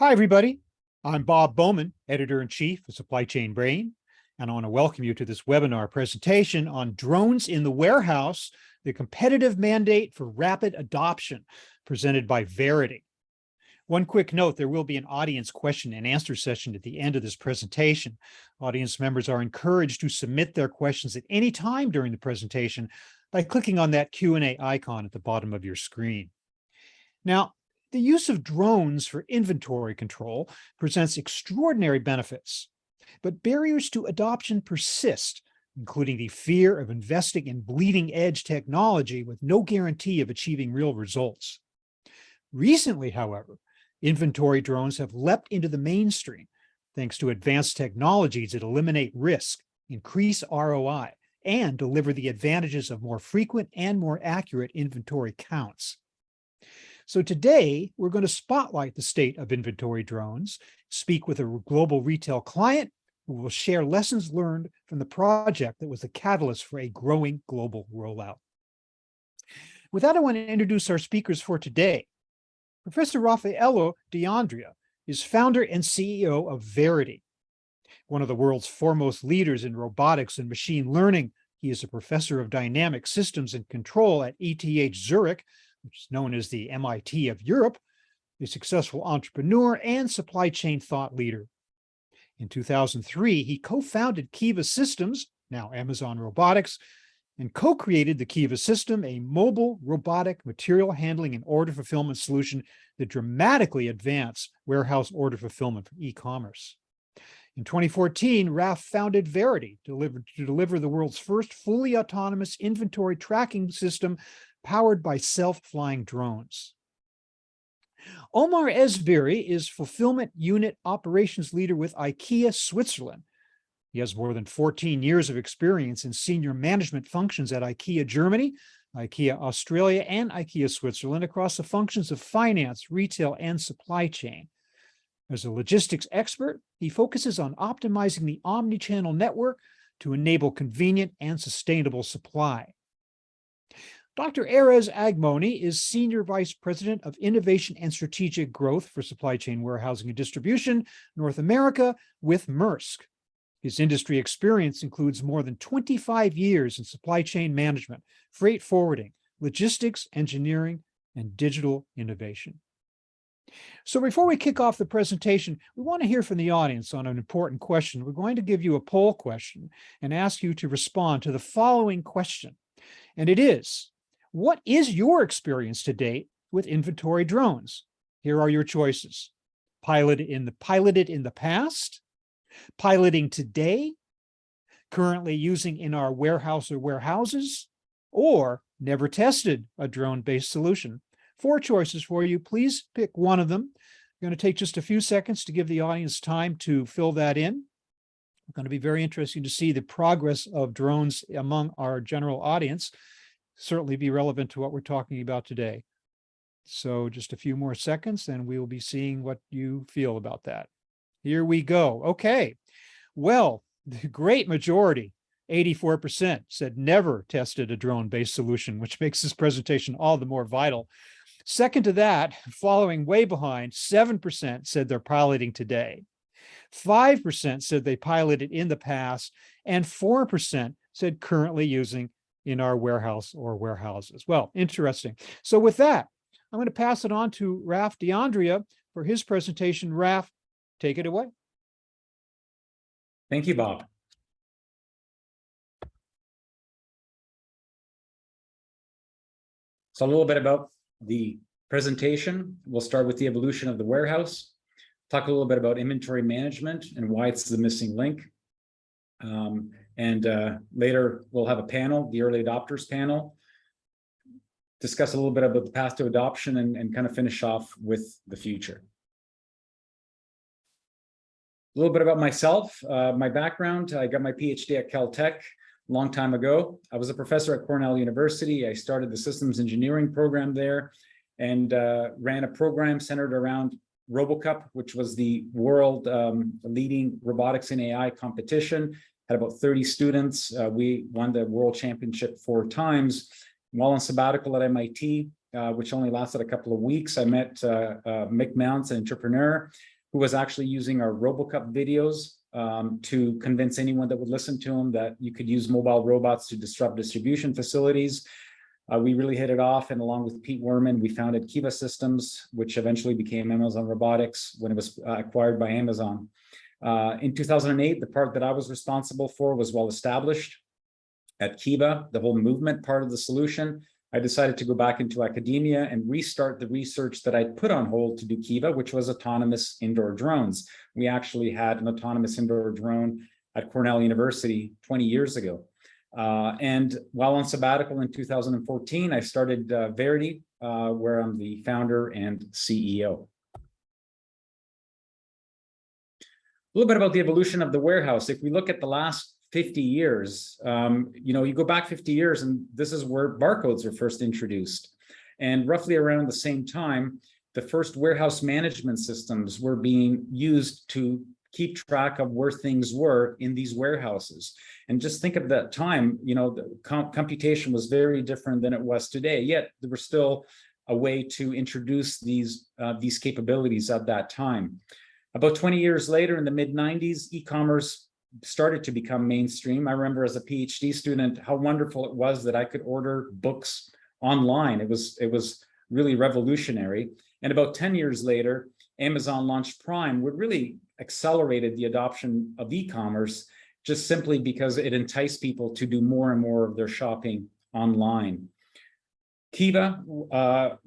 Hi, everybody. I'm Bob Bowman, Editor-in-Chief of Supply Chain Brain, and I want to welcome you to this webinar presentation on drones in the warehouse, the competitive mandate for rapid adoption, presented by Verity. One quick note, there will be an audience question and answer session at the end of this presentation. Audience members are encouraged to submit their questions at any time during the presentation by clicking on that Q&A icon at the bottom of your screen. Now, the use of drones for inventory control presents extraordinary benefits, but barriers to adoption persist, including the fear of investing in bleeding-edge technology with no guarantee of achieving real results. Recently, however, inventory drones have leapt into the mainstream thanks to advanced technologies that eliminate risk, increase ROI, and deliver the advantages of more frequent and more accurate inventory counts. So today, we're going to spotlight the state of inventory drones, speak with a global retail client who will share lessons learned from the project that was the catalyst for a growing global rollout. With that, I want to introduce our speakers for today. Professor Raffaello D'Andrea is founder and CEO of Verity, one of the world's foremost leaders in robotics and machine learning. He is a professor of dynamic systems and control at ETH Zurich, which is known as the MIT of Europe, a successful entrepreneur and supply chain thought leader. In 2003, he co-founded Kiva Systems, now Amazon Robotics, and co-created the Kiva System, a mobile robotic material handling and order fulfillment solution that dramatically advanced warehouse order fulfillment for e-commerce. In 2014, Raf founded Verity to deliver the world's first fully autonomous inventory tracking system powered by self-flying drones. Omar Esbiri is Fulfillment Unit Operations Leader with IKEA Switzerland. He has more than 14 years of experience in senior management functions at IKEA Germany, IKEA Australia, and IKEA Switzerland across the functions of finance, retail, and supply chain. As a logistics expert, he focuses on optimizing the omnichannel network to enable convenient and sustainable supply. Dr. Erez Agmoni is Senior Vice President of Innovation and Strategic Growth for Supply Chain Warehousing and Distribution, North America, with Maersk. His industry experience includes more than 25 years in supply chain management, freight forwarding, logistics, engineering, and digital innovation. So before we kick off the presentation, we want to hear from the audience on an important question. We're going to give you a poll question and ask you to respond to the following question. And it is, what is your experience to date with inventory drones? Here are your choices. Piloted in the past, piloting today, currently using in our warehouse or warehouses, or never tested a drone-based solution. 4 choices for you. Please pick one of them. I'm going to take just a few seconds to give the audience time to fill that in. It's going to be very interesting to see the progress of drones among our general audience. Certainly be relevant to what we're talking about today. So just a few more seconds and we will be seeing what you feel about that. Here we go. Okay. Well, the great majority, 84%, said never tested a drone-based solution, which makes this presentation all the more vital. Second to that, following way behind, 7% said they're piloting today. 5% said they piloted in the past, and 4% said currently using in our warehouse or warehouses. Well, interesting. So with that, I'm going to pass it on to Raf D'Andrea for his presentation. Raf, take it away. Thank you, Bob. So a little bit about the presentation. We'll start with the evolution of the warehouse, talk a little bit about inventory management and why it's the missing link. Later we'll have a panel, the early adopters panel, discuss a little bit about the path to adoption and kind of finish off with the future. A little bit about myself, my background. I got my PhD at Caltech a long time ago. I was a professor at Cornell University. I started the systems engineering program there and ran a program centered around RoboCup, which was the world leading robotics and AI competition. Had about 30 students. We won the world championship 4 times. While on sabbatical at MIT, which only lasted a couple of weeks, I met Mick Mounts, an entrepreneur, who was actually using our RoboCup videos to convince anyone that would listen to him that you could use mobile robots to disrupt distribution facilities. We really hit it off, and along with Pete Werman, we founded Kiva Systems, which eventually became Amazon Robotics when it was acquired by Amazon. In 2008, the part that I was responsible for was well established at Kiva, the whole movement part of the solution. I decided to go back into academia and restart the research that I'd put on hold to do Kiva, which was autonomous indoor drones. We actually had an autonomous indoor drone at Cornell University 20 years ago. And while on sabbatical in 2014, I started Verity, where I'm the founder and CEO. A little bit about the evolution of the warehouse. If we look at the last 50 years, you go back 50 years, and this is where barcodes were first introduced. And roughly around the same time, the first warehouse management systems were being used to keep track of where things were in these warehouses. And just think of that time, the computation was very different than it was today, yet there was still a way to introduce these capabilities at that time. About 20 years later, in the mid-90s, e-commerce started to become mainstream. I remember as a PhD student how wonderful it was that I could order books online. It was really revolutionary. And about 10 years later, Amazon launched Prime, which really accelerated the adoption of e-commerce, just simply because it enticed people to do more and more of their shopping online. Kiva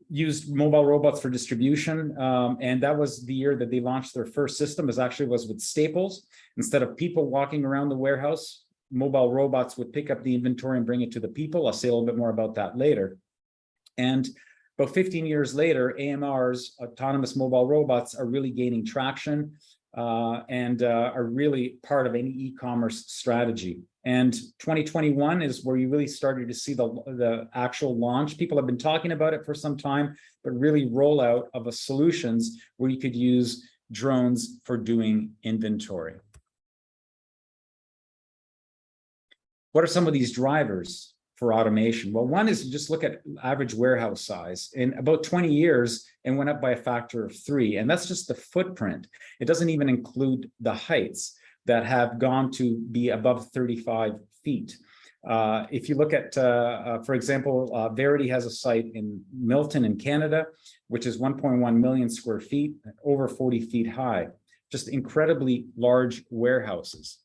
used mobile robots for distribution, and that was the year that they launched their first system. It actually was with Staples. Instead of people walking around the warehouse, mobile robots would pick up the inventory and bring it to the people. I'll say a little bit more about that later. And about 15 years later, AMRs, autonomous mobile robots, are really gaining traction and are really part of any e-commerce strategy. And 2021 is where you really started to see the actual launch. People have been talking about it for some time, but really rollout of a solutions where you could use drones for doing inventory. What are some of these drivers for automation? Well, one is to just look at average warehouse size. In about 20 years, it went up by a factor of 3, and that's just the footprint. It doesn't even include the heights that have gone to be above 35 feet. If you look at, for example, Verity has a site in Milton in Canada, which is 1.1 million square feet, over 40 feet high, just incredibly large warehouses.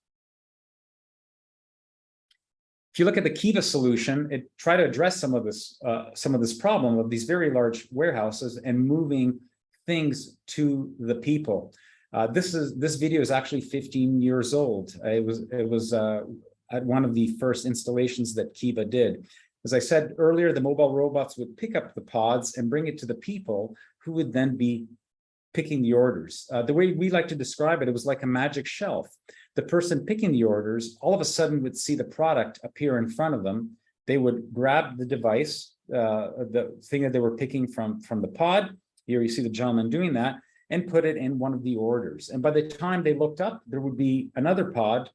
If you look at the Kiva solution, it tried to address some of this problem of these very large warehouses and moving things to the people. This video is actually 15 years old. It was at one of the first installations that Kiva did. As I said earlier, the mobile robots would pick up the pods and bring it to the people, who would then be picking the orders. The way we like to describe it, it was like a magic shelf. The person picking the orders all of a sudden would see the product appear in front of them. They would grab the device, the thing that they were picking from the pod. Here you see the gentleman doing that, and put it in one of the orders. And by the time they looked up, there would be another pod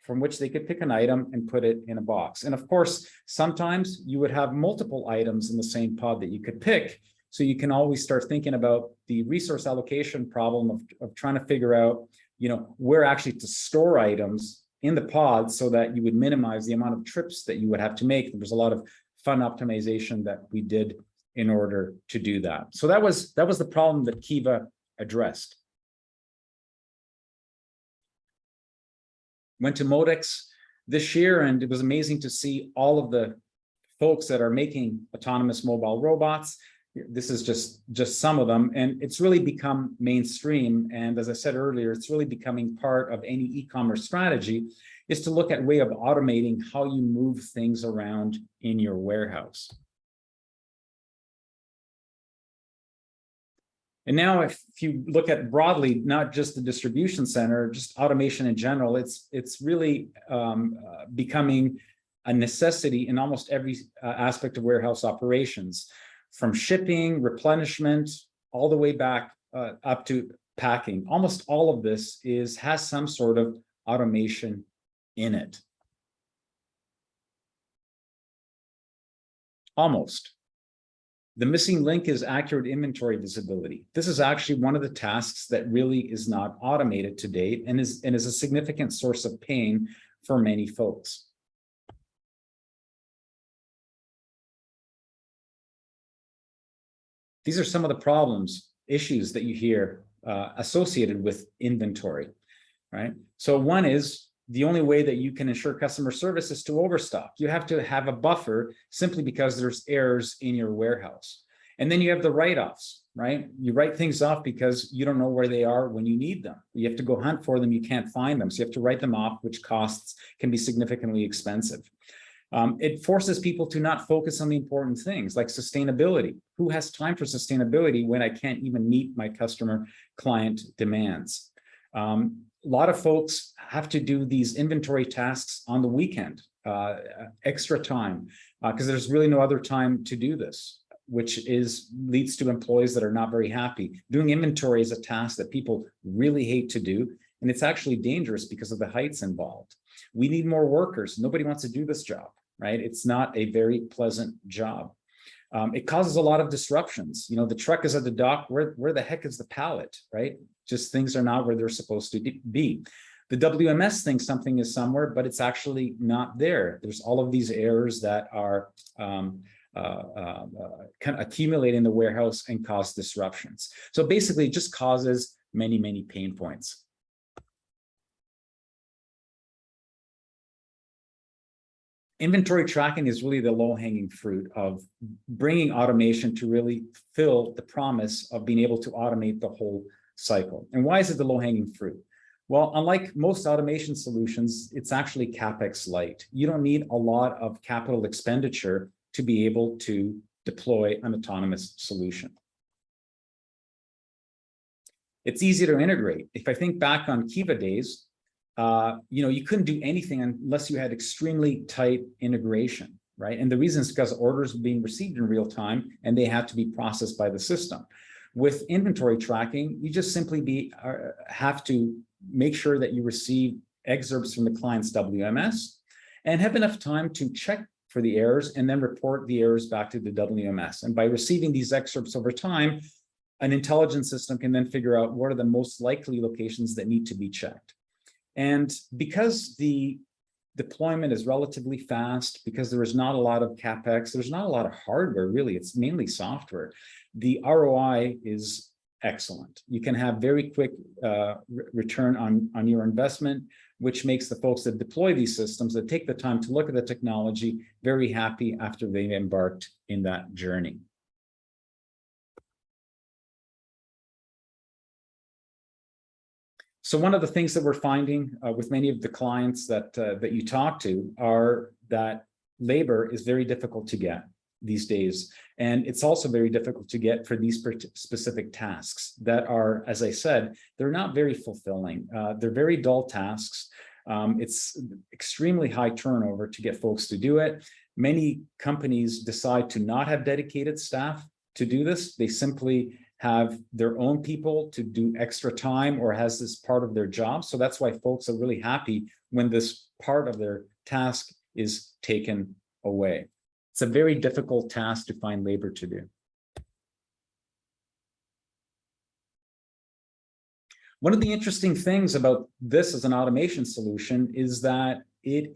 from which they could pick an item and put it in a box. And of course, sometimes you would have multiple items in the same pod that you could pick. So you can always start thinking about the resource allocation problem of trying to figure out, where actually to store items in the pod so that you would minimize the amount of trips that you would have to make. There was a lot of fun optimization that we did in order to do that. So that was the problem that Kiva addressed. Went to Modex this year, and it was amazing to see all of the folks that are making autonomous mobile robots. This is just some of them, and it's really become mainstream. And as I said earlier, it's really becoming part of any e-commerce strategy, is to look at a way of automating how you move things around in your warehouse. And now if you look at broadly, not just the distribution center, just automation in general, it's really becoming a necessity in almost every aspect of warehouse operations, from shipping, replenishment, all the way back up to packing. Almost all of this has some sort of automation in it. Almost. The missing link is accurate inventory visibility. This is actually one of the tasks that really is not automated to date and is a significant source of pain for many folks. These are some of the problems, issues that you hear associated with inventory, right? So one is the only way that you can ensure customer service is to overstock. You have to have a buffer simply because there's errors in your warehouse. And then you have the write-offs, right? You write things off because you don't know where they are when you need them. You have to go hunt for them, you can't find them. So you have to write them off, which can be significantly expensive. It forces people to not focus on the important things like sustainability. Who has time for sustainability when I can't even meet my customer client demands? A lot of folks have to do these inventory tasks on the weekend, extra time, because there's really no other time to do this, which leads to employees that are not very happy. Doing inventory is a task that people really hate to do, and it's actually dangerous because of the heights involved. We need more workers. Nobody wants to do this job, right? It's not a very pleasant job. It causes a lot of disruptions. You know, the truck is at the dock. Where the heck is the pallet, right? Just things are not where they're supposed to be. The WMS thinks something is somewhere, but it's actually not there. There's all of these errors that are kind of accumulate in the warehouse and cause disruptions. So basically, it just causes many, many pain points. Inventory tracking is really the low-hanging fruit of bringing automation to really fill the promise of being able to automate the whole cycle. And why is it the low-hanging fruit? Well, unlike most automation solutions, it's actually CapEx light. You don't need a lot of capital expenditure to be able to deploy an autonomous solution. It's easy to integrate. If I think back on Kiva days, you couldn't do anything unless you had extremely tight integration, right? And the reason is because orders were being received in real time and they had to be processed by the system. With inventory tracking, you just simply have to make sure that you receive excerpts from the client's WMS and have enough time to check for the errors and then report the errors back to the WMS. And by receiving these excerpts over time, an intelligence system can then figure out what are the most likely locations that need to be checked. And because the deployment is relatively fast, because there is not a lot of CapEx, there's not a lot of hardware, really, it's mainly software. The ROI is excellent. You can have very quick return on your investment, which makes the folks that deploy these systems, that take the time to look at the technology, very happy after they've embarked in that journey. So one of the things that we're finding with many of the clients that you talk to are that labor is very difficult to get these days. And it's also very difficult to get for these specific tasks that are, as I said, they're not very fulfilling. They're very dull tasks. It's extremely high turnover to get folks to do it. Many companies decide to not have dedicated staff to do this. They simply have their own people to do extra time or has this part of their job. So that's why folks are really happy when this part of their task is taken away. It's a very difficult task to find labor to do. One of the interesting things about this as an automation solution is that it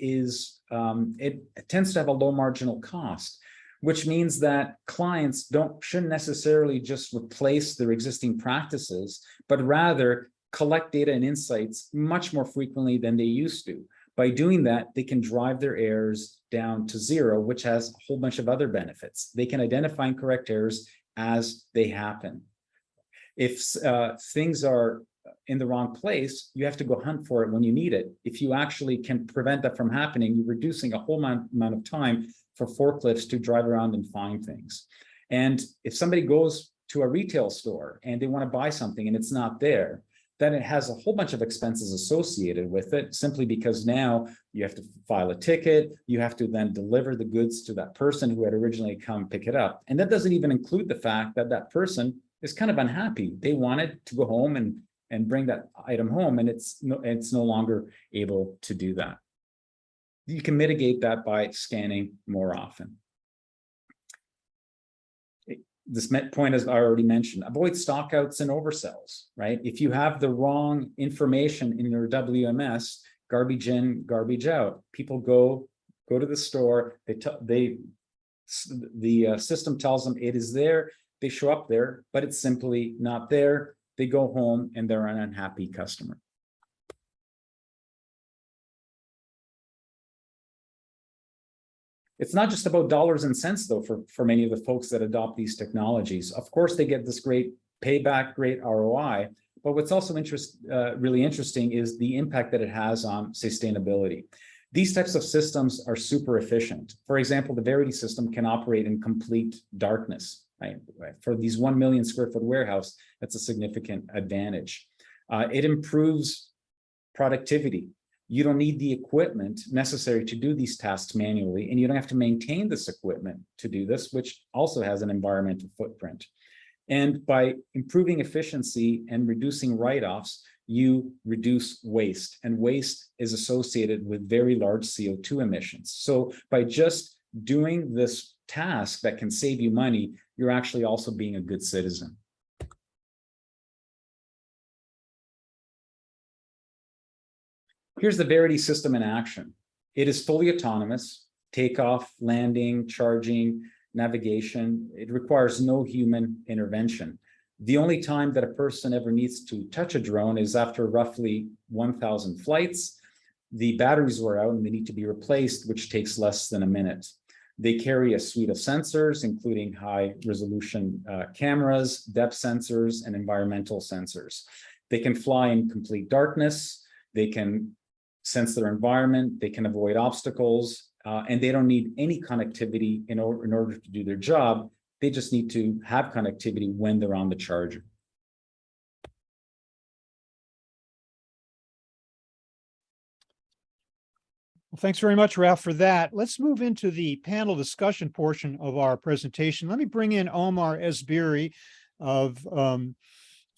tends to have a low marginal cost, which means that clients shouldn't necessarily just replace their existing practices, but rather collect data and insights much more frequently than they used to. By doing that, they can drive their errors down to zero, which has a whole bunch of other benefits. They can identify and correct errors as they happen. If things are in the wrong place, you have to go hunt for it when you need it. If you actually can prevent that from happening, you're reducing a whole amount of time for forklifts to drive around and find things. And if somebody goes to a retail store and they want to buy something and it's not there, then it has a whole bunch of expenses associated with it, simply because now you have to file a ticket, you have to then deliver the goods to that person who had originally come pick it up. And that doesn't even include the fact that that person is kind of unhappy. They wanted to go home and bring that item home, and it's no longer able to do that. You can mitigate that by scanning more often. this point, as I already mentioned, avoid stockouts and oversells, right? If you have the wrong information in your WMS, garbage in, garbage out. People go to the store, the system tells them it is there, they show up there, but it's simply not there. They go home and they're an unhappy customer. It's not just about dollars and cents, though, for many of the folks that adopt these technologies. Of course, they get this great payback, great ROI, but what's also really interesting is the impact that it has on sustainability. These types of systems are super efficient. For example, the Verity system can operate in complete darkness, right? For these 1 million square foot warehouse, that's a significant advantage. It improves productivity. You don't need the equipment necessary to do these tasks manually, and you don't have to maintain this equipment to do this, which also has an environmental footprint. And by improving efficiency and reducing write-offs, you reduce waste, and waste is associated with very large CO2 emissions. So by just doing this task that can save you money, you're actually also being a good citizen. Here's the Verity system in action. It is fully autonomous, takeoff, landing, charging, navigation. It requires no human intervention. The only time that a person ever needs to touch a drone is after roughly 1,000 flights. The batteries wear out and they need to be replaced, which takes less than a minute. They carry a suite of sensors, including high resolution cameras, depth sensors, and environmental sensors. They can fly in complete darkness. They can sense their environment. They can avoid obstacles, and they don't need any connectivity in order to do their job. They just need to have connectivity when they're on the charger. Well, thanks very much, Ralph, for that. Let's move into the panel discussion portion of our presentation. Let me bring in Omar Esbiri of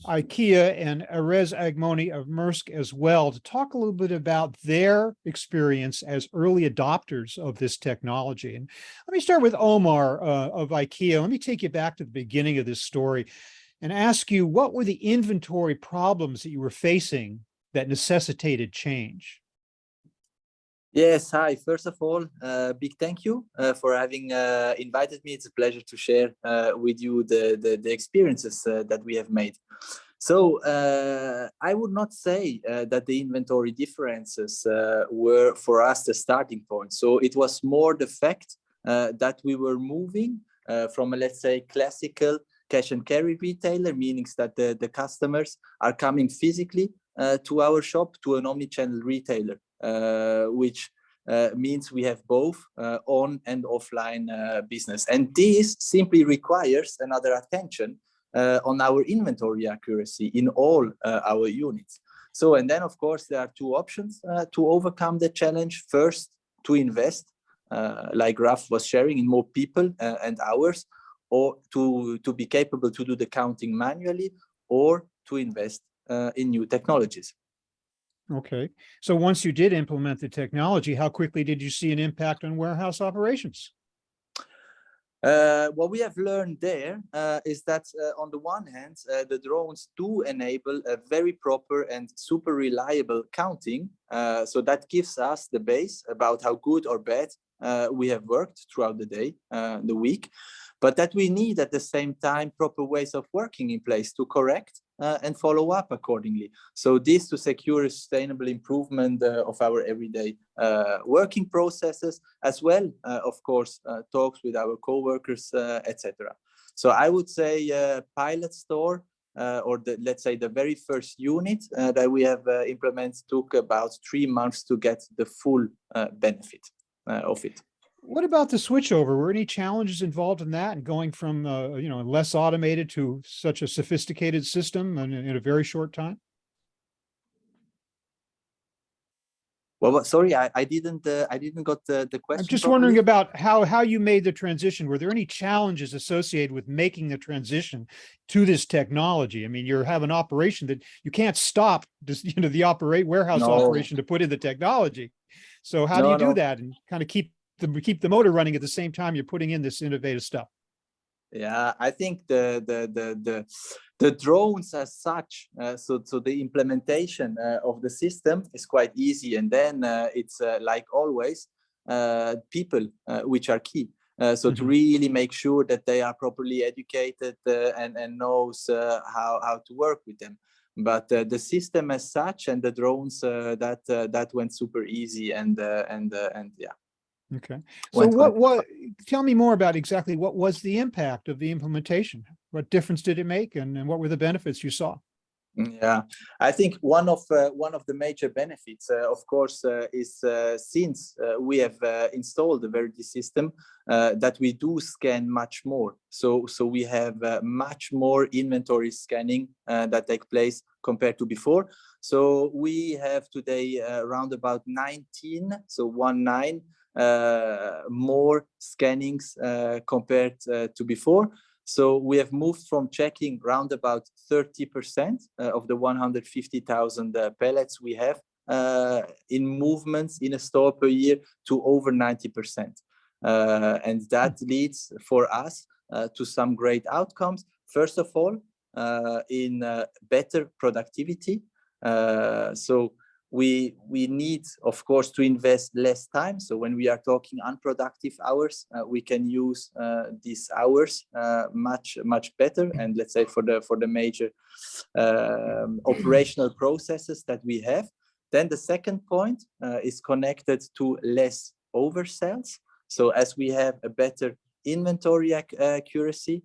IKEA and Erez Agmoni of Maersk as well to talk a little bit about their experience as early adopters of this technology. And let me start with Omar of IKEA. Let me take you back to the beginning of this story and ask you, what were the inventory problems that you were facing that necessitated change? Yes, hi. First of all, big thank you for having invited me. It's a pleasure to share with you the experiences that we have made. So I would not say that the inventory differences were for us the starting point. So it was more the fact that we were moving from a, let's say, classical cash and carry retailer, meaning that the customers are coming physically to our shop, to an omnichannel retailer. Which means we have both on and offline business. And this simply requires another attention on our inventory accuracy in all our units. So, and then of course, there are two options to overcome the challenge. First, to invest, like Raf was sharing, in more people and hours, or to be capable to do the counting manually, or to invest in new technologies. Okay. So once you did implement the technology, how quickly did you see an impact on warehouse operations? What we have learned there is that on the one hand, the drones do enable a very proper and super reliable counting. So that gives us the base about how good or bad we have worked throughout the day, the week, but that we need at the same time proper ways of working in place to correct and follow up accordingly. So this to secure a sustainable improvement of our everyday working processes, as well, of course, talks with our co-workers, etc. So I would say pilot store, or let's say the very first unit that we have implemented took about 3 months to get the full benefit of it. What about the switchover? Were any challenges involved in that, and going from less automated to such a sophisticated system in a very short time? Well, sorry, I didn't got the question. I'm just properly. wondering about how you made the transition. Were there any challenges associated with making the transition to this technology? I mean, you have an operation that you can't stop this, the warehouse operation to put in the technology. So how do you do that and kind of keep the motor running at the same time you're putting in this innovative stuff? Yeah, I think the drones as such, so the implementation of the system is quite easy, and then it's like always, people which are key. So to really make sure that they are properly educated and knows how to work with them. But the system as such and the drones that went super easy and yeah. Okay. So Went quite what, tell me more about exactly what was the impact of the implementation? What difference did it make, and what were the benefits you saw? Yeah, I think one of the major benefits, of course, is since we have installed the Verity system, that we do scan much more. So we have much more inventory scanning that take place compared to before. So we have today around about 19, so 19 more scannings compared to before. So we have moved from checking round about 30% of the 150,000 pellets we have in movements in a store per year to over 90%. And that leads for us to some great outcomes. First of all, in better productivity. So we need, of course, to invest less time. So when we are talking unproductive hours, we can use these hours much better. And let's say for the major operational processes that we have. Then the second point is connected to less oversells. So as we have a better inventory accuracy,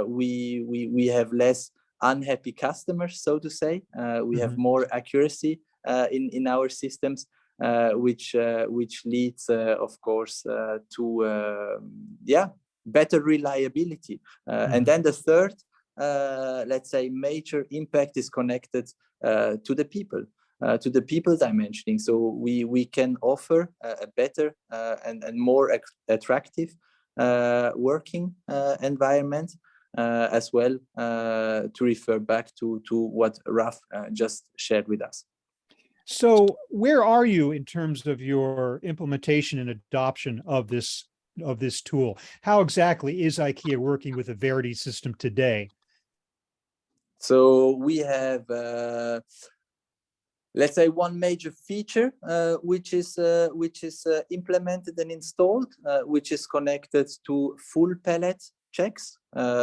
we have less unhappy customers, so to say. We have more accuracy in our systems, which leads, of course, to better reliability. And then the third, let's say, major impact is connected to the people dimensioning. So we can offer a better and more attractive working environment. As well, to refer back to what Raf just shared with us. So where are you in terms of your implementation and adoption of this tool? How exactly is IKEA working with the Verity system today? So we have, let's say, one major feature which is implemented and installed, which is connected to full pallet checks.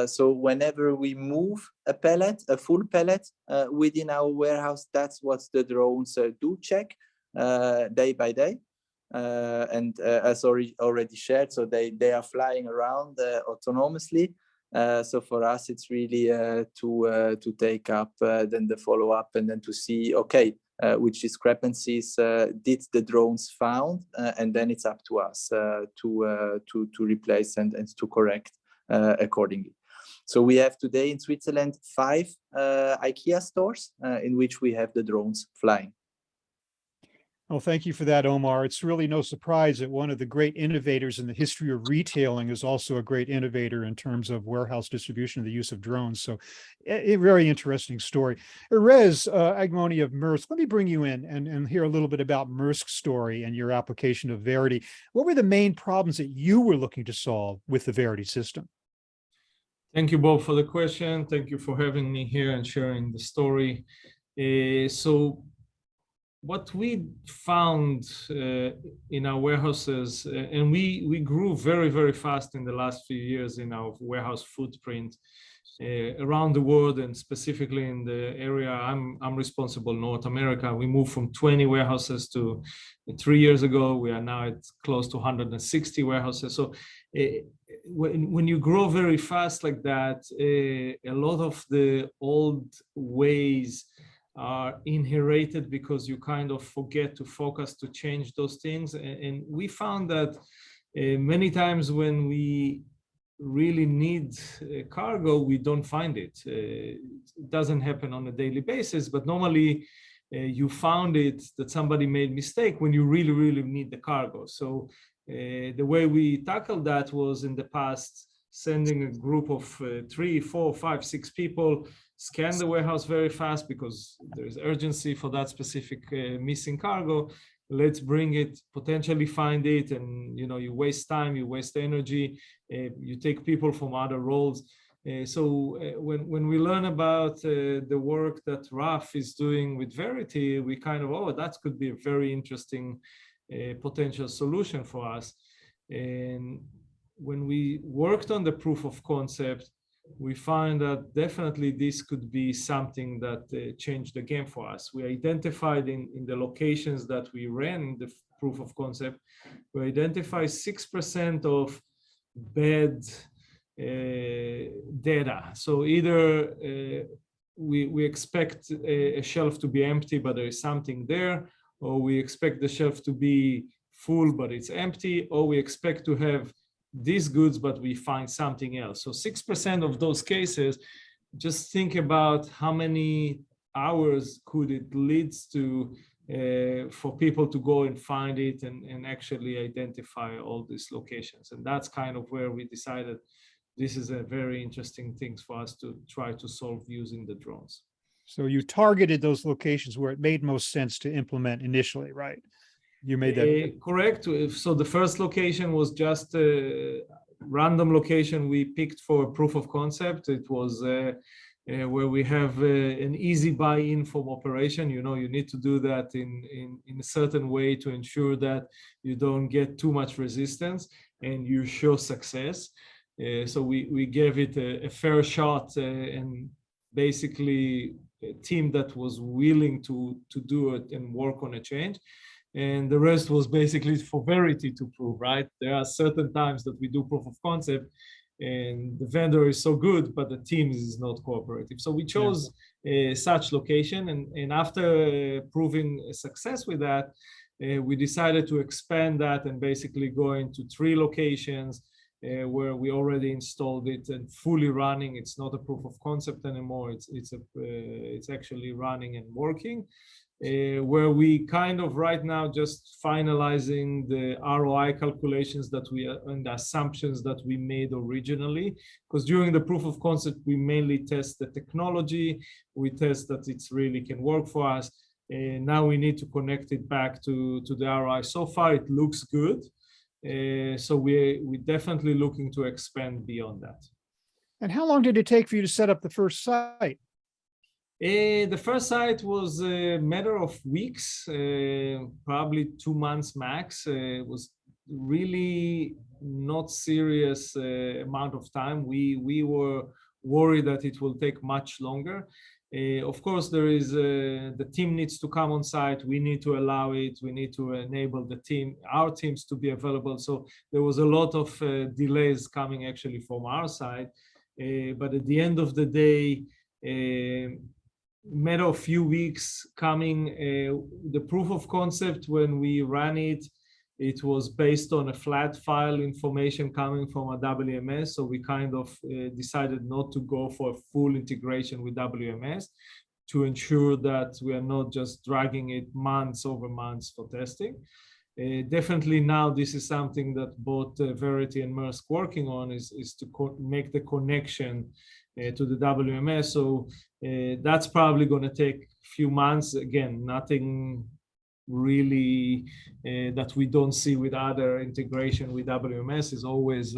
So whenever we move a full pallet within our warehouse, that's what the drones do check day by day. And as already shared, so they are flying around autonomously. So for us, it's really to take up then the follow up and then to see, okay, which discrepancies did the drones found, and then it's up to us to replace and to correct accordingly. So we have today in Switzerland 5 IKEA stores in which we have the drones flying. Well, thank you for that, Omar. It's really no surprise that one of the great innovators in the history of retailing is also a great innovator in terms of warehouse distribution and the use of drones. So a very interesting story. Erez Agmoni of Maersk, let me bring you in and hear a little bit about Maersk's story and your application of Verity. What were the main problems that you were looking to solve with the Verity system? Thank you, Bob, for the question. Thank you for having me here and sharing the story. So what we found in our warehouses, and we grew very, very fast in the last few years in our warehouse footprint around the world, and specifically in the area I'm responsible, North America. We moved from 20 warehouses to 3 years ago. We are now at close to 160 warehouses. So when you grow very fast like that, a lot of the old ways are inherited because you kind of forget to focus to change those things. And we found that many times when we really need cargo, we don't find it. It doesn't happen on a daily basis, but normally you found it that somebody made mistake when you really, really need the cargo. So the way we tackled that was in the past sending a group of 3, 4, 5, 6 people, scan the warehouse very fast because there is urgency for that specific missing cargo, let's bring it, potentially find it, and you waste time, you waste energy, you take people from other roles. So when we learn about the work that Raf is doing with Verity, we kind of, oh, that could be a very interesting potential solution for us. And when we worked on the proof of concept, we find that definitely this could be something that changed the game for us. We identified in the locations that we ran the proof of concept, we identified 6% of bad data. So either we expect a shelf to be empty, but there is something there, or we expect the shelf to be full, but it's empty, or we expect to have these goods, but we find something else. So 6% of those cases, just think about how many hours could it lead to for people to go and find it and actually identify all these locations. And that's kind of where we decided this is a very interesting thing for us to try to solve using the drones. So you targeted those locations where it made most sense to implement initially, right? You made that correct. So the first location was just a random location we picked for a proof of concept. It was where we have an easy buy-in from operation. You need to do that in a certain way to ensure that you don't get too much resistance and you show success. So we gave it a fair shot, and basically a team that was willing to do it and work on a change. And the rest was basically for Verity to prove, right? There are certain times that we do proof of concept and the vendor is so good, but the team is not cooperative. So we chose such location, and after proving a success with that, we decided to expand that and basically go into 3 locations where we already installed it and fully running. It's not a proof of concept anymore. It's actually running and working. Where we kind of right now just finalizing the ROI calculations that and the assumptions that we made originally, because during the proof of concept we mainly test the technology, we test that it's really can work for us, and now we need to connect it back to the ROI. So far it looks good, so we're definitely looking to expand beyond that. And how long did it take for you to set up the first site? The first site was a matter of weeks, probably 2 months max. It was really not serious amount of time. We were worried that it will take much longer. Of course, there is the team needs to come on site. We need to allow it. We need to enable our teams to be available. So there was a lot of delays coming actually from our side. But at the end of the day, matter of few weeks coming, the proof of concept, when we ran it, it was based on a flat file information coming from a WMS. So we kind of decided not to go for a full integration with WMS to ensure that we are not just dragging it months over months for testing. Definitely now this is something that both Verity and Maersk working on is to make the connection to the WMS. So that's probably going to take a few months. Again, nothing really that we don't see with other integration with WMS. Is always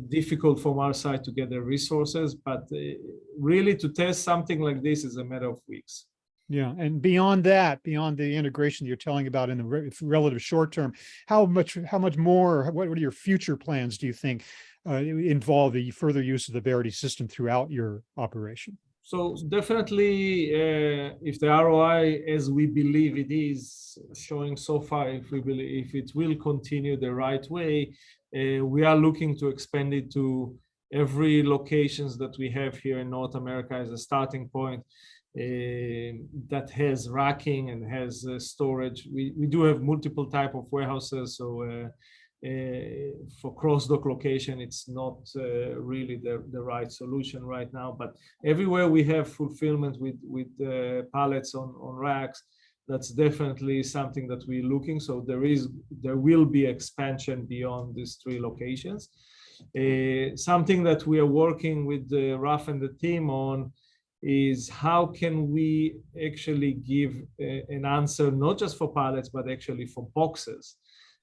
difficult from our side to get the resources, but really to test something like this is a matter of weeks. Yeah, and beyond that, beyond the integration you're telling about in the relative short term, how much more, what are your future plans, do you think, involve the further use of the Verity system throughout your operation? So definitely, if the ROI, as we believe it is showing so far, if it will continue the right way, we are looking to expand it to every locations that we have here in North America as a starting point. That has racking and has storage. We do have multiple type of warehouses, so for cross-dock location, it's not really the right solution right now. But everywhere we have fulfillment with pallets on racks, that's definitely something that we're looking. So there will be expansion beyond these 3 locations. Something that we are working with Raf and the team on is how can we actually give an answer, not just for pallets, but actually for boxes.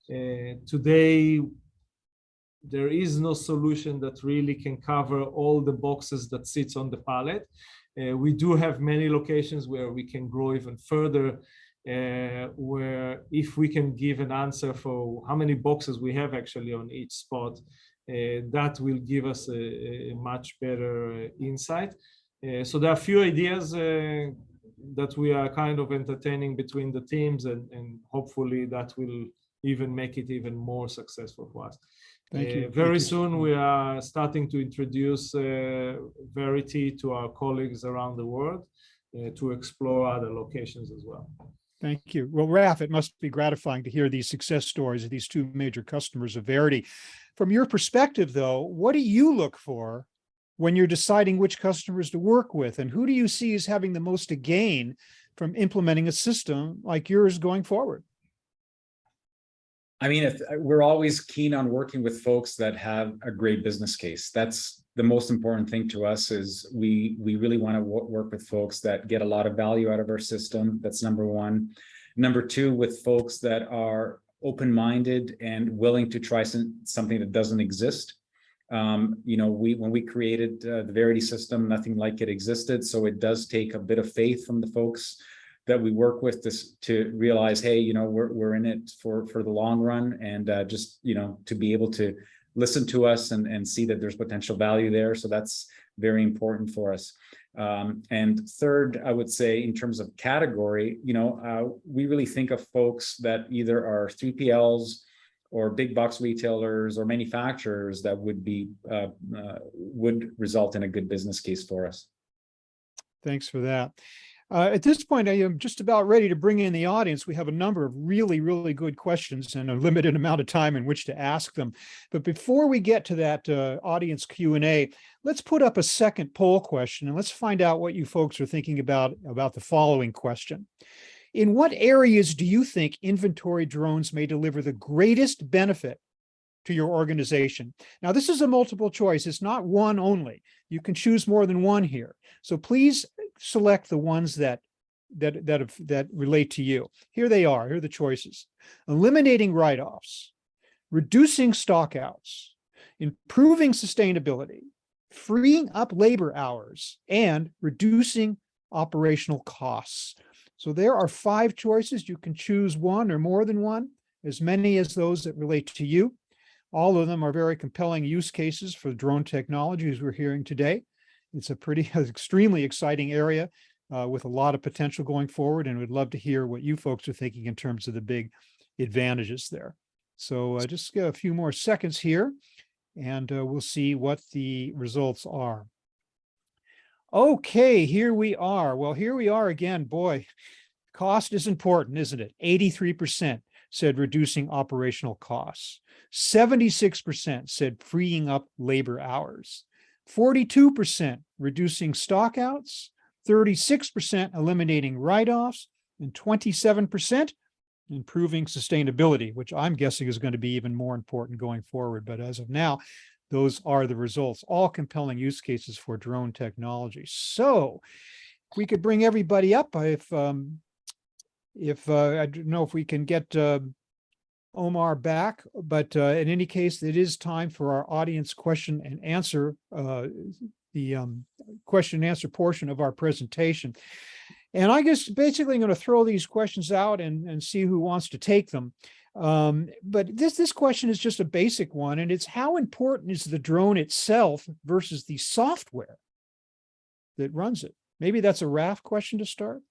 Today, there is no solution that really can cover all the boxes that sits on the pallet. We do have many locations where we can grow even further, where if we can give an answer for how many boxes we have actually on each spot, that will give us a much better insight. So there are a few ideas that we are kind of entertaining between the teams, and hopefully that will even make it even more successful for us. Thank you. Very soon we are starting to introduce Verity to our colleagues around the world to explore other locations as well. Thank you. Well, Raf, it must be gratifying to hear these success stories of these two major customers of Verity. From your perspective, though, what do you look for when you're deciding which customers to work with, and who do you see as having the most to gain from implementing a system like yours going forward? I mean, if we're always keen on working with folks that have a great business case. That's the most important thing to us, is we really want to work with folks that get a lot of value out of our system. That's number one. Number two, with folks that are open-minded and willing to try something that doesn't exist. You know, when we created the Verity system, nothing like it existed. So it does take a bit of faith from the folks that we work with to realize, hey, you know, we're in it for the long run, and just, you know, to be able to listen to us and see that there's potential value there. So that's very important for us. And third, I would say in terms of category, you know, we really think of folks that either are 3PLs or big box retailers or manufacturers that would result in a good business case for us. Thanks for that. At this point, I am just about ready to bring in the audience. We have a number of really, really good questions and a limited amount of time in which to ask them. But before we get to that audience Q&A, let's put up a second poll question, and let's find out what you folks are thinking about the following question. In what areas do you think inventory drones may deliver the greatest benefit to your organization? Now, this is a multiple choice. It's not one only. You can choose more than one here. So please select the ones that relate to you. Here they are. Here are the choices: eliminating write-offs, reducing stockouts, improving sustainability, freeing up labor hours, and reducing operational costs. So there are 5 choices. You can choose one or more than one, as many as those that relate to you. All of them are very compelling use cases for drone technology, as we're hearing today. It's a extremely exciting area with a lot of potential going forward, and we'd love to hear what you folks are thinking in terms of the big advantages there. So just get a few more seconds here, and we'll see what the results are. Okay, here we are. Well, here we are again. Boy, cost is important, isn't it? 83% said reducing operational costs. 76% said freeing up labor hours. 42% reducing stockouts. 36% eliminating write-offs. And 27% improving sustainability, which I'm guessing is going to be even more important going forward. But as of now, those are the results, all compelling use cases for drone technology. So we could bring everybody up. If I don't know if we can get Omar back, but in any case, it is time for our audience question and answer, the question and answer portion of our presentation. And I guess basically I'm going to throw these questions out and see who wants to take them. But this question is just a basic one, and it's how important is the drone itself versus the software that runs it? Maybe that's a Raf question to start.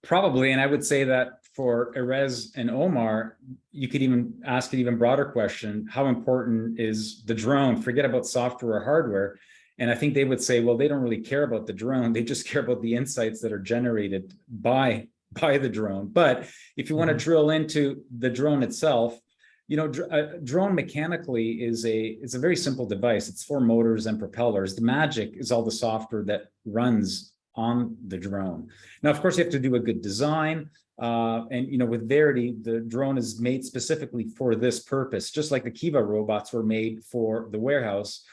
Probably, and I would say that for Erez and Omar, you could even ask an even broader question: how important is the drone? Forget about software or hardware. And I think they would say, well, they don't really care about the drone. They just care about the insights that are generated by the drone. But if you want to drill into the drone itself, you know, a drone mechanically is a very simple device. It's 4 motors and propellers. The magic is all the software that runs on the drone. Now, of course, you have to do a good design. And, you know, with Verity, the drone is made specifically for this purpose, just like the Kiva robots were made for the warehouse.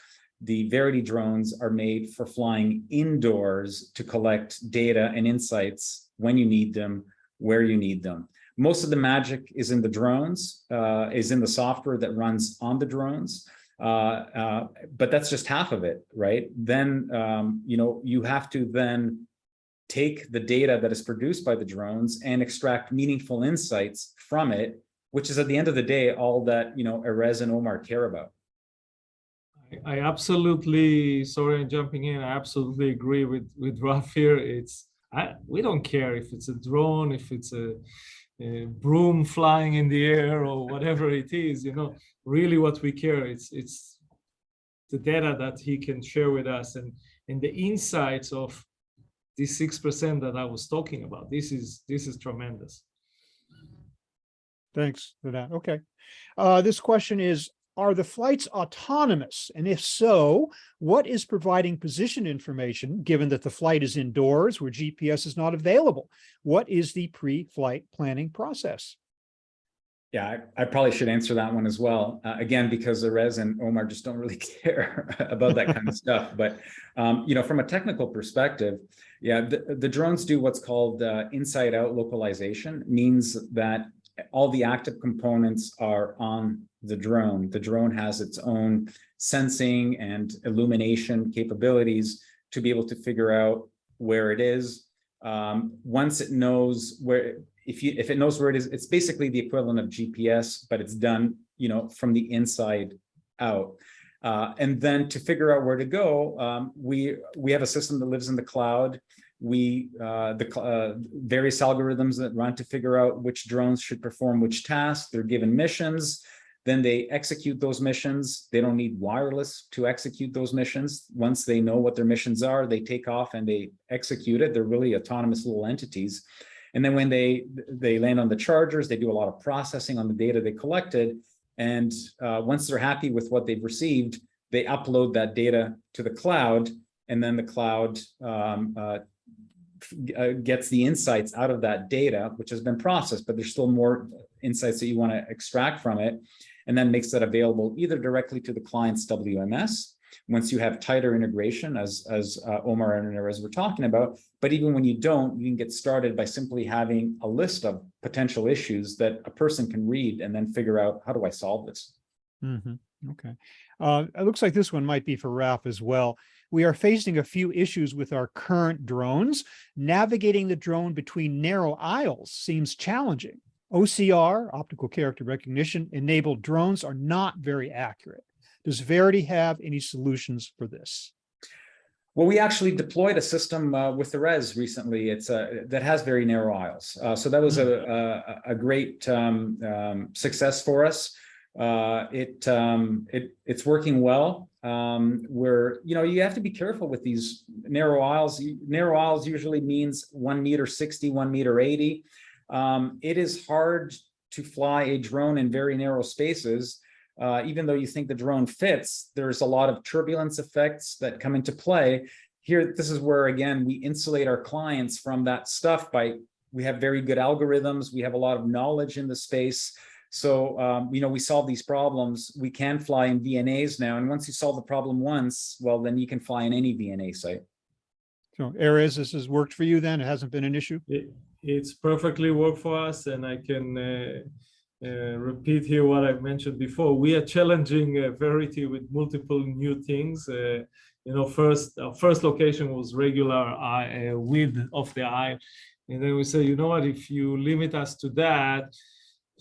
the Verity drones are made for flying indoors to collect data and insights when you need them, where you need them. Most of the magic is in the drones, is in the software that runs on the drones. But that's just half of it, right? Then, you have to then take the data that is produced by the drones and extract meaningful insights from it, which is at the end of the day, all that, Erez and Omar care about. I absolutely, sorry, I'm jumping in. I absolutely agree with Raf here. We don't care if it's a drone, if it's a broom flying in the air or whatever it is, really what we care, it's the data that he can share with us and the insights of this 6% that I was talking about. This is tremendous. Thanks for that. Okay. This question is, are the flights autonomous? And if so, what is providing position information, given that the flight is indoors where GPS is not available? What is the pre-flight planning process? Yeah, I probably should answer that one as well. Again, because Erez and Omar just don't really care about that kind of stuff. But, from a technical perspective, yeah, the drones do what's called inside-out localization, means that all the active components are on the drone. The drone has its own sensing and illumination capabilities to be able to figure out where it is. Once it knows where, if it knows where it is, it's basically the equivalent of GPS, but it's done, from the inside out. And then to figure out where to go, we have a system that lives in the cloud. Various algorithms that run to figure out which drones should perform which tasks. They're given missions, then they execute those missions. They don't need wireless to execute those missions. Once they know what their missions are, they take off and they execute it. They're really autonomous little entities. And then when they land on the chargers, they do a lot of processing on the data they collected. And once they're happy with what they've received, they upload that data to the cloud, and then the cloud gets the insights out of that data, which has been processed, but there's still more insights that you want to extract from it, and then makes that available either directly to the client's WMS, once you have tighter integration, as Omar and Erez were talking about. But even when you don't, you can get started by simply having a list of potential issues that a person can read and then figure out, how do I solve this? Mm-hmm. Okay. It looks like this one might be for Raf as well. We are facing a few issues with our current drones. Navigating the drone between narrow aisles seems challenging. OCR, optical character recognition, enabled drones are not very accurate. Does Verity have any solutions for this? Well, we actually deployed a system with the Erez recently. It's that has very narrow aisles. So that was a great success for us. It's working well. Where you have to be careful with these narrow aisles. Narrow aisles usually means 1.60 meters, 1.80 meters. It is hard to fly a drone in very narrow spaces. Even though you think the drone fits, there's a lot of turbulence effects that come into play. Here, this is where, again, we insulate our clients from that stuff we have very good algorithms. We have a lot of knowledge in the space. So, we solve these problems. We can fly in VNAs now. And once you solve the problem once, well, then you can fly in any VNA site. So, Erez, this has worked for you then? It hasn't been an issue? It's perfectly worked for us. And I can repeat here what I mentioned before. We are challenging Verity with multiple new things. Our first location was regular width of the eye. And then we say, you know what, if you limit us to that,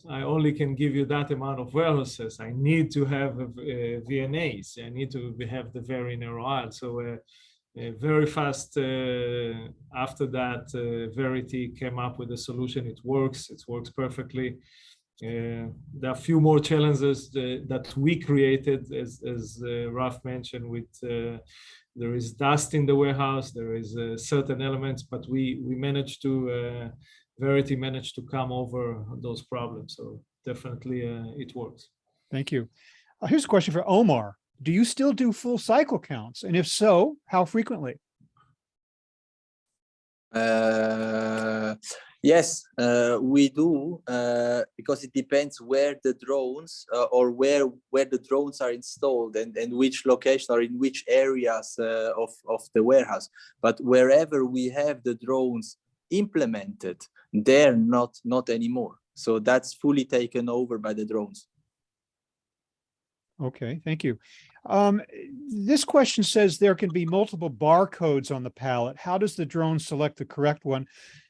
I only can give you that amount of warehouses. I need to have VNAs. I need to have the very narrow aisle. So very fast after that, Verity came up with a solution. It works perfectly. There are a few more challenges that we created, as Raf mentioned, with there is dust in the warehouse, there is certain elements, but we managed to, Verity managed to come over those problems. So definitely it works. Thank you. Here's a question for Omar. Do you still do full cycle counts? And if so, how frequently? Yes, we do, because it depends where the drones or where the drones are installed and which location or in which areas of the warehouse. But wherever we have the drones implemented, they're not anymore. So that's fully taken over by the drones. Okay, thank you. This question says there can be multiple barcodes on the pallet. How does the drone select the correct one?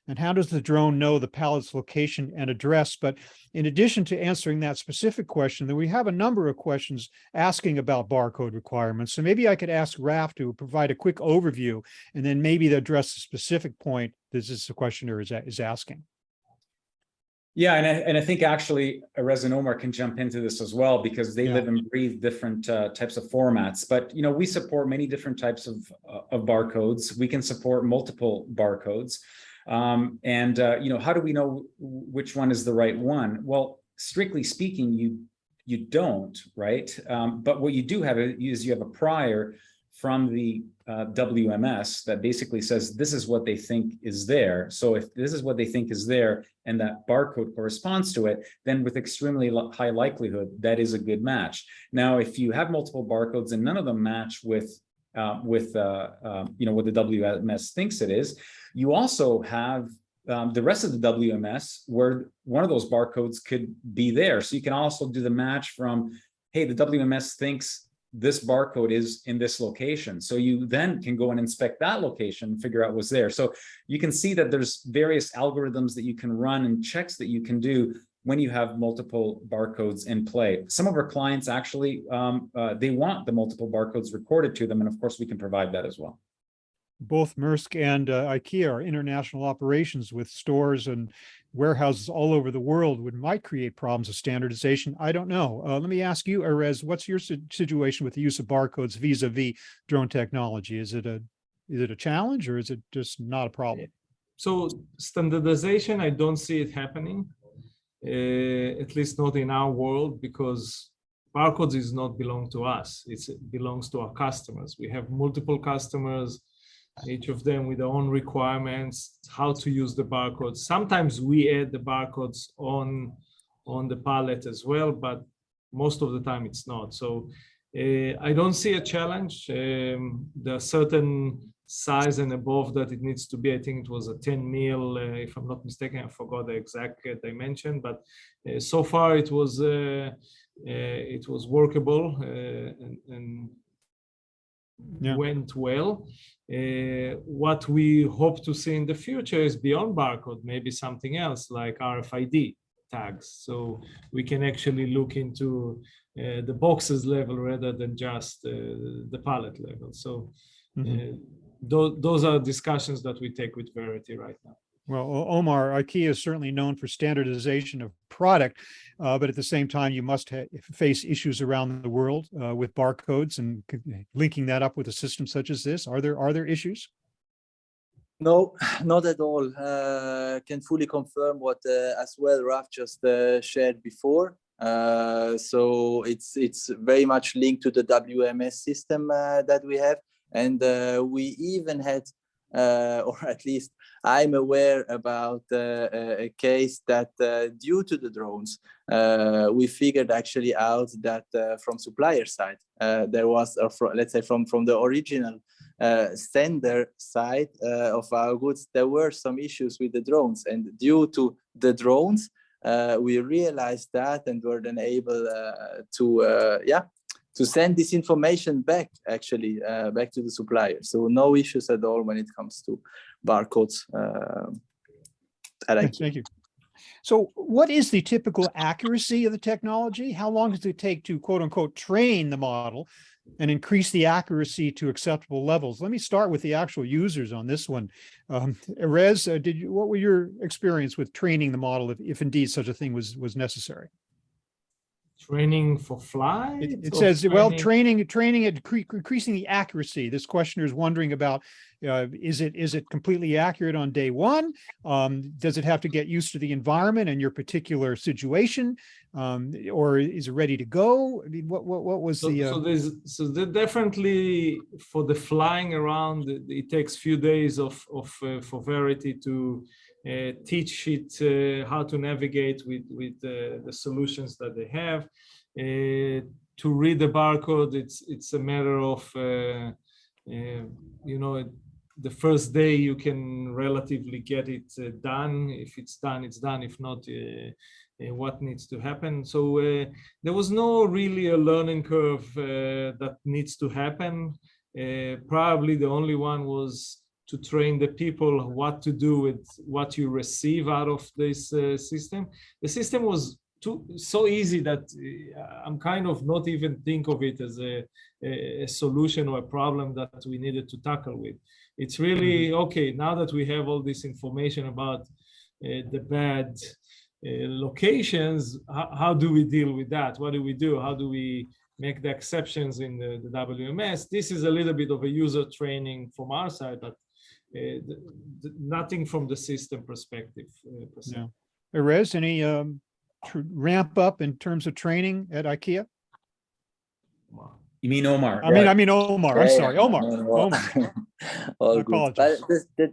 And how does the drone know the pallet's location and address? But in addition to answering that specific question, then we have a number of questions asking about barcode requirements. So maybe I could ask Raf to provide a quick overview and then maybe to address the specific point this questioner is asking. Yeah, and I think actually Erez and Omar can jump into this as well, because they live and breathe different types of formats. But we support many different types of barcodes. We can support multiple barcodes. How do we know which one is the right one? Well, strictly speaking, you don't, right? But what you do have is you have a prior from the WMS that basically says this is what they think is there. So if this is what they think is there and that barcode corresponds to it, then with extremely high likelihood, that is a good match. Now, if you have multiple barcodes and none of them match with what the WMS thinks it is, you also have the rest of the WMS where one of those barcodes could be there. So you can also do the match from, hey, the WMS thinks this barcode is in this location. So you then can go and inspect that location and figure out what's there. So you can see that there's various algorithms that you can run and checks that you can do when you have multiple barcodes in play. Some of our clients actually, they want the multiple barcodes recorded to them. And of course, we can provide that as well. Both Maersk and IKEA are international operations with stores and warehouses all over the world, which might create problems of standardization. I don't know. Let me ask you, Erez, what's your situation with the use of barcodes vis-a-vis drone technology? Is it a challenge or is it just not a problem? So standardization, I don't see it happening, at least not in our world, because barcodes is not belong to us. It belongs to our customers. We have multiple customers, each of them with their own requirements, how to use the barcodes. Sometimes we add the barcodes on the pallet as well, but most of the time it's not. So I don't see a challenge. There are certain size and above that it needs to be. I think it was a 10 mil, if I'm not mistaken. I forgot the exact dimension, but so far it was workable and went well. What we hope to see in the future is beyond barcode, maybe something else like RFID tags. So we can actually look into the boxes level rather than just the pallet level. So those are discussions that we take with Verity right now. Well, Omar, IKEA is certainly known for standardization of product, but at the same time, you must face issues around the world with barcodes and linking that up with a system such as this. Are there issues? No, not at all. Can fully confirm what as well Raf just shared before. So it's very much linked to the WMS system that we have, and we even had, or at least I'm aware about a case that due to the drones, we figured actually out that from supplier side, there was, let's say from the original sender side of our goods, there were some issues with the drones, and due to the drones, we realized that and were then able to send this information back, actually, back to the supplier. So no issues at all when it comes to barcodes. Thank you. So what is the typical accuracy of the technology? How long does it take to, quote unquote, train the model and increase the accuracy to acceptable levels? Let me start with the actual users on this one. Erez, what were your experience with training the model, if indeed such a thing was necessary? Training for flight? It says, well, training and increasing the accuracy. This questioner is wondering about, is it completely accurate on day one? Does it have to get used to the environment and your particular situation? or is it ready to go? I mean, what was so there definitely for the flying around, it takes few days for Verity to teach it how to navigate with the solutions that they have. To read the barcode, it's a matter of you know, the first day you can relatively get it done. If it's done, it's done. If not, what needs to happen. So there was no really a learning curve that needs to happen. Probably the only one was to train the people what to do with what you receive out of this system. The system was so easy that I'm kind of not even think of it as a solution or a problem that we needed to tackle with. It's really, okay, now that we have all this information about the bad locations, how do we deal with that? What do we do? How do we make the exceptions in the WMS? This is a little bit of a user training from our side, but nothing from the system perspective. Yeah. Erez, any ramp up in terms of training at IKEA? You mean Omar? I mean Omar. I'm sorry, Omar. All I good. apologize. But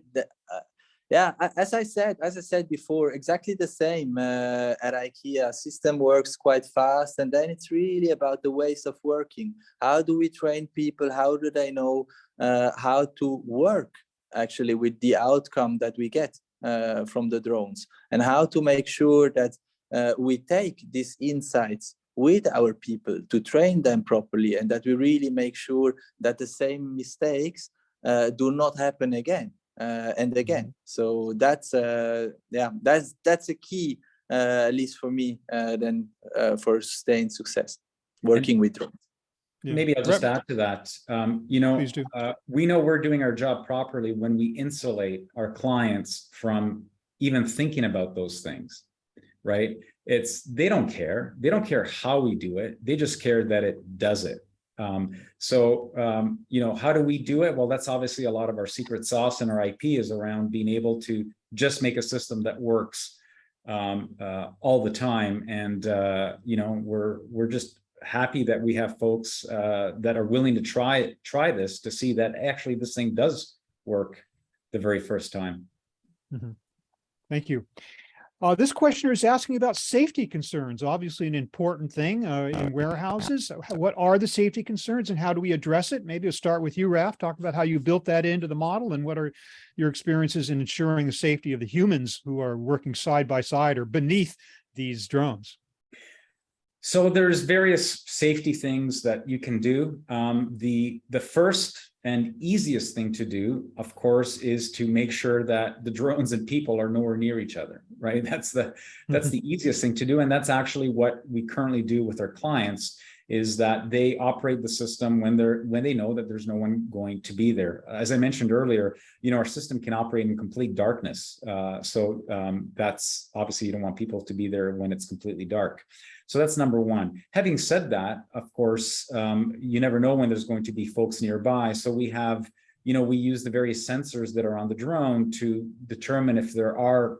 yeah, as I said before, exactly the same at IKEA. System works quite fast, and then it's really about the ways of working. How do we train people? How do they know how to work actually with the outcome that we get from the drones, and how to make sure that we take these insights with our people to train them properly, and that we really make sure that the same mistakes do not happen again and again. So that's that's a key, at least for me, then for sustained success working with drones. Yeah. Maybe I'll just add to that. You know, Please do. We know we're doing our job properly when we insulate our clients from even thinking about those things, right? They don't care. They don't care how we do it. They just care that it does it. You know, how do we do it? Well, that's obviously a lot of our secret sauce, and our IP is around being able to just make a system that works all the time. And you know, we're just happy that we have folks that are willing to try this to see that actually this thing does work the very first time. Thank you. This questioner is asking about safety concerns, obviously an important thing in warehouses. What are the safety concerns and how do we address it? Maybe we'll start with you, Raf. Talk about how you built that into the model and what are your experiences in ensuring the safety of the humans who are working side by side or beneath these drones. So there's various safety things that you can do. The first and easiest thing to do, of course, is to make sure that the drones and people are nowhere near each other, right? That's the easiest thing to do. And that's actually what we currently do with our clients, is that they operate the system when they know that there's no one going to be there. As I mentioned earlier, you know, our system can operate in complete darkness. That's obviously, you don't want people to be there when it's completely dark. So that's number one. Having said that, of course, you never know when there's going to be folks nearby. So we have, you know, we use the various sensors that are on the drone to determine if there are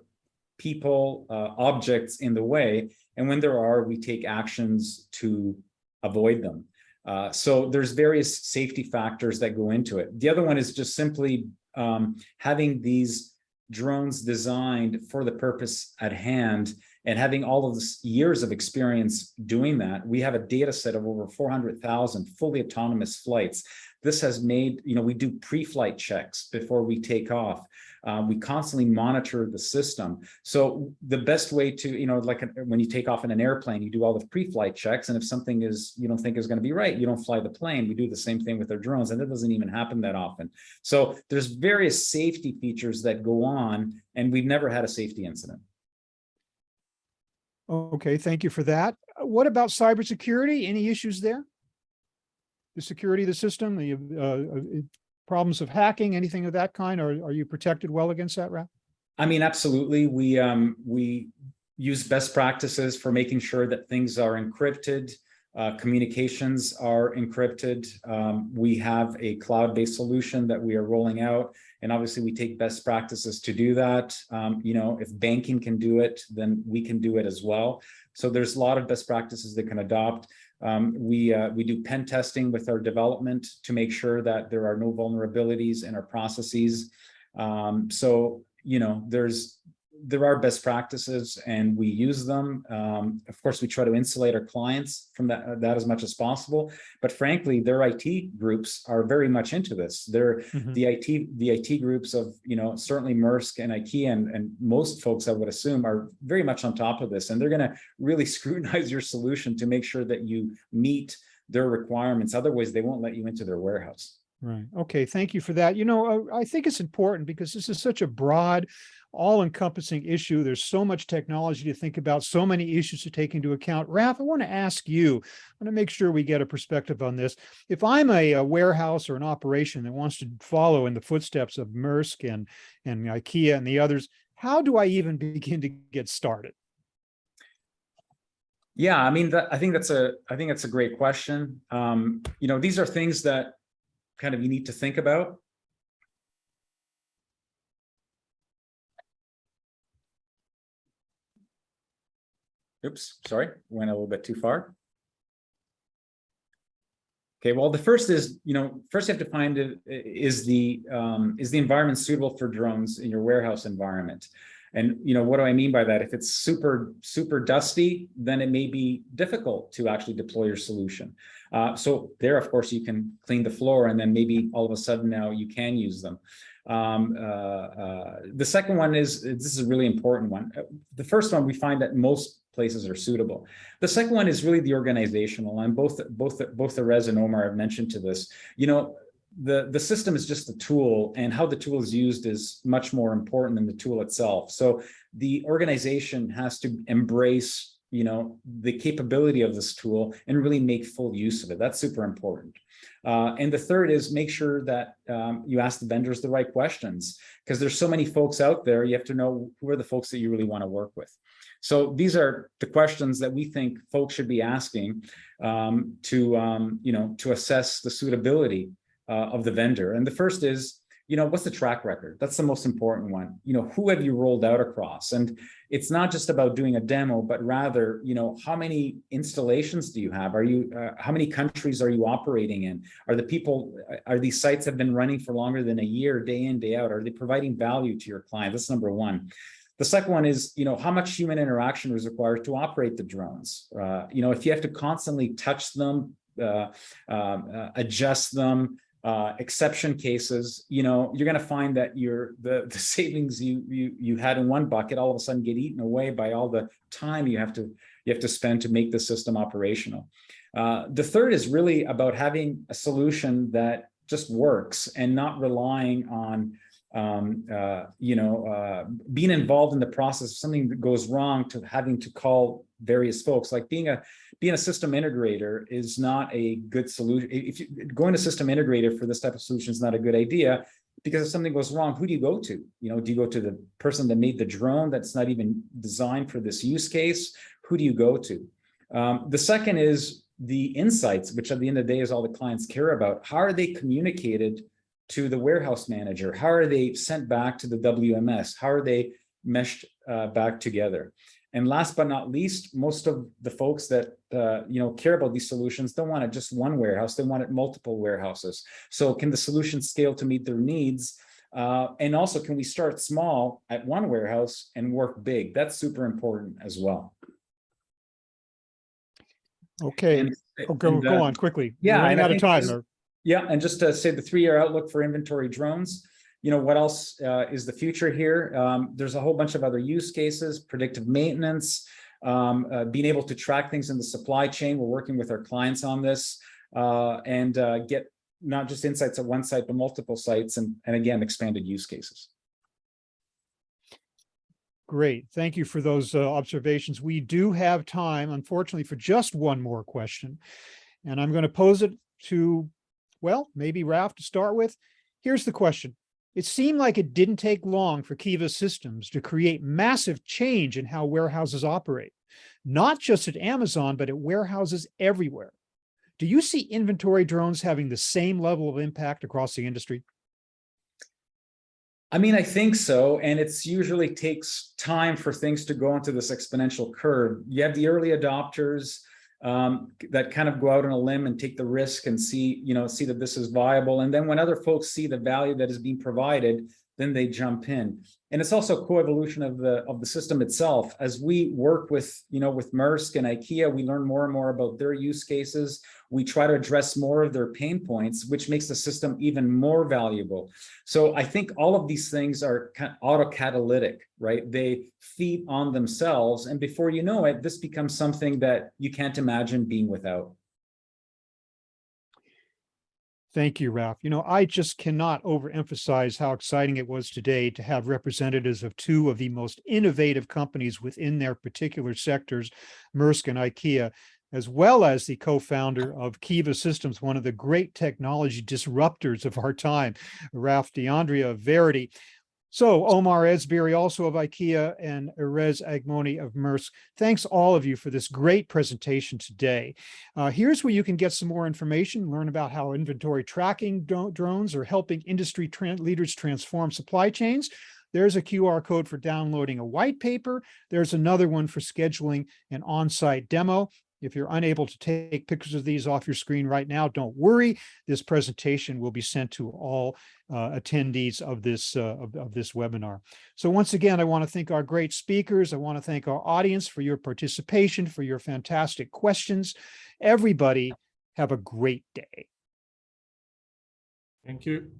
people, objects in the way. And when there are, we take actions to avoid them. So there's various safety factors that go into it. The other one is just simply having these drones designed for the purpose at hand, and having all of this years of experience doing that. We have a data set of over 400,000 fully autonomous flights. This has made, you know, we do pre-flight checks before we take off. We constantly monitor the system. So the best way to, you know, like when you take off in an airplane, you do all the pre-flight checks. And if something you don't think is going to be right, you don't fly the plane. We do the same thing with our drones, and that doesn't even happen that often. So there's various safety features that go on, and we've never had a safety incident. Okay, thank you for that. What about cybersecurity? Any issues there? The security of the system, the problems of hacking, anything of that kind? Or are you protected well against that, Raf? I mean, absolutely. We use best practices for making sure that things are encrypted, communications are encrypted. We have a cloud-based solution that we are rolling out, And obviously we take best practices to do that. You know, if banking can do it, then we can do it as well. So there's a lot of best practices they can adopt. We do pen testing with our development to make sure that there are no vulnerabilities in our processes. So, you know, there are best practices and we use them. Of course, we try to insulate our clients from that as much as possible. But frankly, their IT groups are very much into this. They're the IT groups of, you know, certainly Maersk and IKEA and most folks, I would assume, are very much on top of this. And they're going to really scrutinize your solution to make sure that you meet their requirements. Otherwise, they won't let you into their warehouse. Right. Okay. Thank you for that. You know, I think it's important because this is such a broad, all-encompassing issue. There's so much technology to think about, so many issues to take into account. Raf, I want to ask you, I want to make sure we get a perspective on this. If I'm a warehouse or an operation that wants to follow in the footsteps of Maersk and IKEA and the others, how do I even begin to get started? Yeah, I mean, I think that's a great question. You know, these are things that kind of you need to think about. Oops, sorry, went a little bit too far. Okay, well, the first is, you know, first you have to find is the environment suitable for drones in your warehouse environment. And, you know, what do I mean by that? If it's super dusty, then it may be difficult to actually deploy your solution. So there, of course, you can clean the floor and then maybe all of a sudden now you can use them. The second one is, this is a really important one. The first one, we find that most places are suitable. The second one is really the organizational, and both Erez and Omar have mentioned to this. You know, the system is just the tool, and how the tool is used is much more important than the tool itself. So the organization has to embrace, you know, the capability of this tool and really make full use of it. That's super important. And the third is make sure that you ask the vendors the right questions, because there's so many folks out there. You have to know who are the folks that you really want to work with. So these are the questions that we think folks should be asking to assess the suitability of the vendor. And the first is, you know, what's the track record? That's the most important one. You know, who have you rolled out across? And it's not just about doing a demo, but rather, you know, how many installations do you have? Are you, how many countries are you operating in? Are these sites have been running for longer than a year, day in, day out? Are they providing value to your client? That's number one. The second one is, you know, how much human interaction is required to operate the drones? You know, if you have to constantly touch them, adjust them, exception cases, you know, you're going to find that the savings you had in one bucket all of a sudden get eaten away by all the time you have to spend to make the system operational. The third is really about having a solution that just works and not relying on being involved in the process. If something that goes wrong, to having to call various folks. Like being a system integrator is not a good solution. If you going to system integrator for this type of solution is not a good idea, because if something goes wrong, who do you go to? You know, do you go to the person that made the drone that's not even designed for this use case? Who do you go to? The second is the insights, which at the end of the day is all the clients care about. How are they communicated to the warehouse manager? How are they sent back to the WMS? How are they meshed back together? And last but not least, most of the folks that care about these solutions don't want it just one warehouse; they want it multiple warehouses. So, can the solution scale to meet their needs? And also, can we start small at one warehouse and work big? That's super important as well. Okay, go on quickly. Yeah, we're running out of time. Yeah, and just to say the 3-year outlook for inventory drones. You know, what else is the future here? There's a whole bunch of other use cases, predictive maintenance, being able to track things in the supply chain. We're working with our clients on this and get not just insights at one site, but multiple sites, and again, expanded use cases. Great. Thank you for those observations. We do have time, unfortunately, for just one more question. And I'm going to pose it to, well, maybe Ralph to start with. Here's the question. It seemed like it didn't take long for Kiva Systems to create massive change in how warehouses operate, not just at Amazon, but at warehouses everywhere. Do you see inventory drones having the same level of impact across the industry? I mean, I think so. And it's usually takes time for things to go into this exponential curve. You have the early adopters that kind of go out on a limb and take the risk and see that this is viable. And then when other folks see the value that is being provided, then they jump in. And it's also co-evolution of the system itself. As we work with Maersk and IKEA, we learn more and more about their use cases. We try to address more of their pain points, which makes the system even more valuable. So I think all of these things are kind of autocatalytic, right? They feed on themselves. And before you know it, this becomes something that you can't imagine being without. Thank you, Ralph. I just cannot overemphasize how exciting it was today to have representatives of two of the most innovative companies within their particular sectors, Maersk and IKEA, as well as the co-founder of Kiva Systems, one of the great technology disruptors of our time, Ralph D'Andrea of Verity. So Omar Esbiri, also of IKEA, and Erez Agmoni of Maersk, thanks all of you for this great presentation today. Here's where you can get some more information, learn about how inventory tracking drones are helping industry leaders transform supply chains. There's a QR code for downloading a white paper. There's another one for scheduling an on-site demo. If you're unable to take pictures of these off your screen right now, don't worry. This presentation will be sent to all attendees of this webinar. So once again, I want to thank our great speakers. I want to thank our audience for your participation, for your fantastic questions. Everybody, have a great day. Thank you.